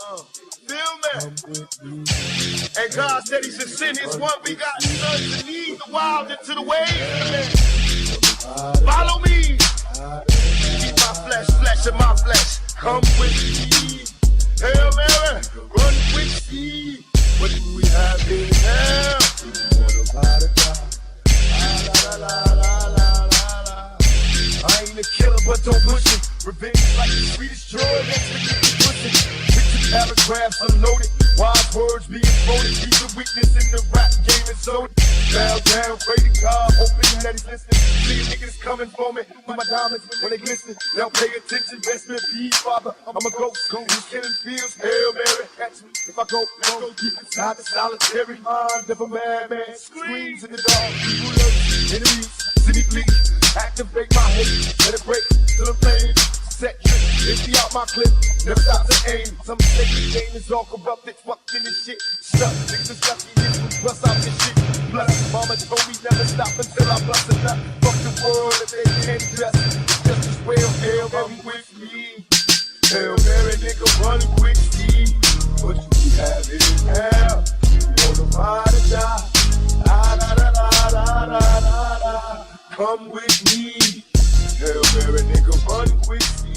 Feel me? And God said he should send his one begotten son to lead the wild into the ways of the man. Follow me. Keep my flesh of my flesh. Come with me. Hail Mary, run with me. What do we have in hell? I ain't a killer, but don't push it. Revenge like the sweetest joy. Next to get the pussy. Picture paragraphs unloaded. Wise words being quoted. Keep the weakness in the rap game and so bow down, pray to God, hoping that he's listening. See niggas coming for me. Through my diamonds when they glisten. Now pay attention, best me be father. I'm a ghost. Who's killing fields? Hail Mary, catch me. If I go deep inside the solitary mind of a madman. Screams in the dark. People love enemies. See me bleed. Activate my hate. Let it break till I'm playing. Set trip, empty out my clip, never stop to aim. Some mistake the game is all corrupted, fucking this shit. Stuck, niggas lucky, niggas bust out this shit. Plus, mama told me never stop until I bust a nut. Fuck the world if they can't just as well. Hail Mary with me. Hail Mary, nigga, run with me. What do we have in hell? You wanna ride or die? Da da da da da da da da. Come with me. Hail Mary, nigga, run with me.